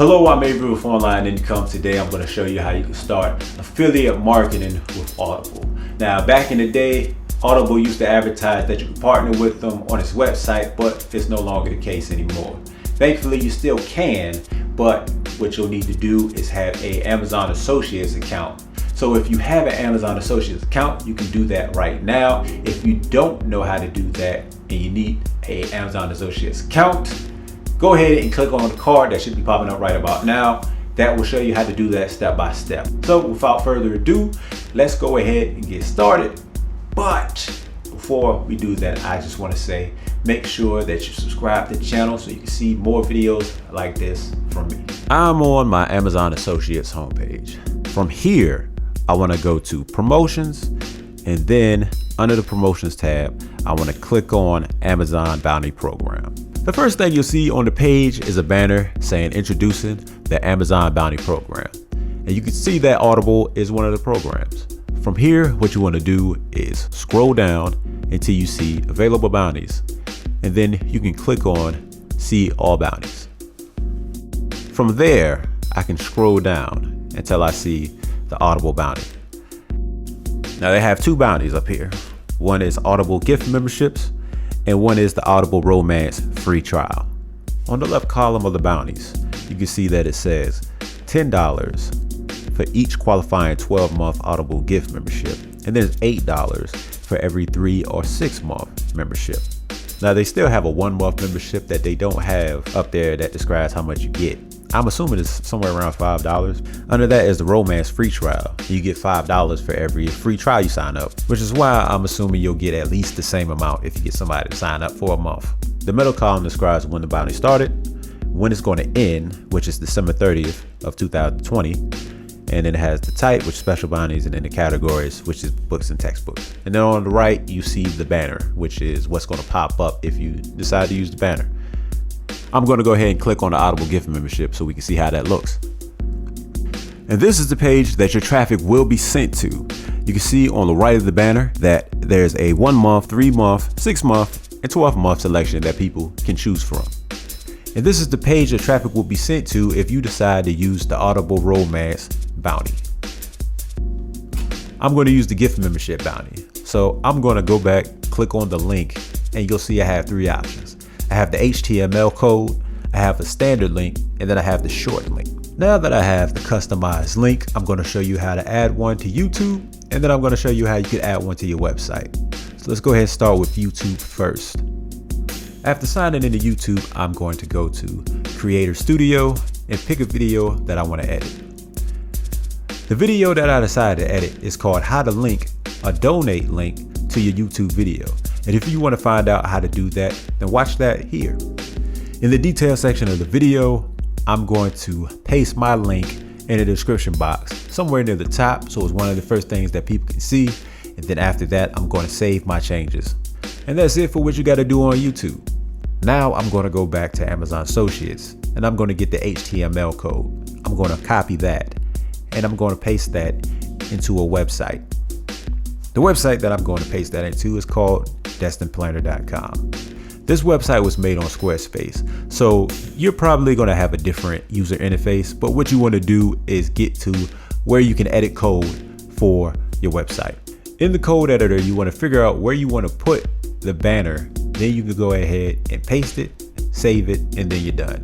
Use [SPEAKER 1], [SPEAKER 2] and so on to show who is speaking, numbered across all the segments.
[SPEAKER 1] Hello, I'm Avery with Online Income. Today I'm going to show you how you can start affiliate marketing with Audible. Now, back in the day, Audible used to advertise that you could partner with them on its website, but it's no longer the case anymore. Thankfully, you still can, but what you'll need to do is have an Amazon Associates account. So if you have an Amazon Associates account, you can do that right now. If you don't know how to do that and you need an Amazon Associates account, go ahead and click on the card that should be popping up right about now. That will show you how to do that step by step. So without further ado, let's go ahead and get started. But before we do that, I just want to say, make sure that you subscribe to the channel so you can see more videos like this from me. I'm on my Amazon Associates homepage. From here, I want to go to promotions, and then under the promotions tab, I want to click on Amazon Bounty Program. The first thing you'll see on the page is a banner saying introducing the Amazon Bounty Program. And you can see that Audible is one of the programs. From here, what you want to do is scroll down until you see available bounties. And then you can click on see all bounties. From there, I can scroll down until I see the Audible Bounty. Now they have two bounties up here. One is Audible gift memberships, and one is the Audible Romance free trial. On the left column of the bounties, you can see that it says $10 for each qualifying 12-month Audible gift membership, and there's $8 for every 3 or 6 month membership. Now they still have a 1-month membership that they don't have up there that describes how much you get. I'm assuming it's somewhere around $5. Under that is the Romance free trial. You get $5 for every free trial you sign up, which is why I'm assuming you'll get at least the same amount if you get somebody to sign up for a month. The middle column describes when the bounty started, when it's going to end, which is December 30th of 2020. And then it has the type, which is special bounties, and then the categories, which is books and textbooks. And then on the right, you see the banner, which is what's going to pop up if you decide to use the banner. I'm going to go ahead and click on the Audible gift membership so we can see how that looks. And this is the page that your traffic will be sent to. You can see on the right of the banner that there's a 1-month, 3-month, 6-month, and 12-month selection that people can choose from. And this is the page that traffic will be sent to if you decide to use the Audible Romance Bounty. I'm going to use the gift membership bounty. So I'm going to go back, click on the link, and you'll see I have 3 options. I have the HTML code, I have a standard link, and then I have the short link. Now that I have the customized link, I'm going to show you how to add one to YouTube, and then I'm going to show you how you can add one to your website. So let's go ahead and start with YouTube first. After signing into YouTube, I'm going to go to Creator Studio and pick a video that I want to edit. The video that I decided to edit is called How to Link a Donate Link to Your YouTube Video. And if you want to find out how to do that, then watch that here. In the detail section of the video, I'm going to paste my link in the description box somewhere near the top, so it's one of the first things that people can see. And then after that, I'm going to save my changes. And that's it for what you got to do on YouTube. Now I'm going to go back to Amazon Associates, and I'm going to get the HTML code. I'm going to copy that, and I'm going to paste that into a website. The website that I'm going to paste that into is called DestinPlanner.com. This website was made on Squarespace, so you're probably going to have a different user interface, but what you want to do is get to where you can edit code for your website. In the code editor, you want to figure out where you want to put the banner. Then you can go ahead and paste it, save it, and then you're done.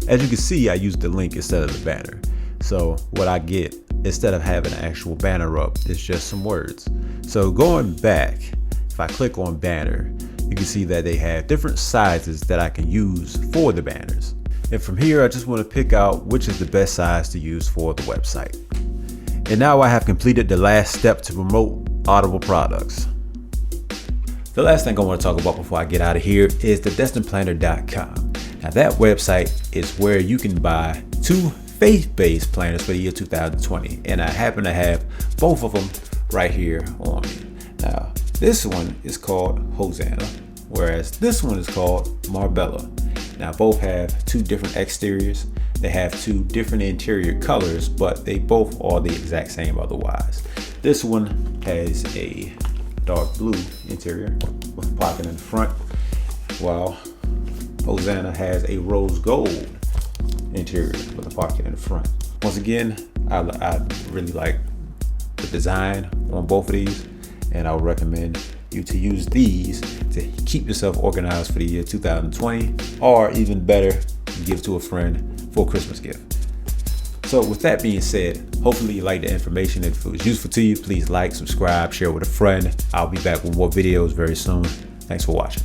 [SPEAKER 1] As you can see, I used the link instead of the banner. So what I get, instead of having an actual banner up, it's just some words. So going back, if I click on banner, you can see that they have different sizes that I can use for the banners. And from here, I just want to pick out which is the best size to use for the website. And now I have completed the last step to promote Audible products. The last thing I want to talk about before I get out of here is the DestinPlanner.com. Now that website is where you can buy 2 faith-based planners for the year 2020. And I happen to have both of them right here on me. Now, this one is called Hosanna, whereas this one is called Marbella. Now, both have 2 different exteriors. They have 2 different interior colors, but they both are the exact same otherwise. This one has a dark blue interior with a pocket in the front, while Hosanna has a rose gold interior with the pocket in the front. Once again, I really like the design on both of these, and I would recommend you to use these to keep yourself organized for the year 2020, or even better, give to a friend for a Christmas gift. So with that being said, hopefully you liked the information. If it was useful to you, please like, subscribe, share with a friend. I'll be back with more videos very soon. Thanks for watching.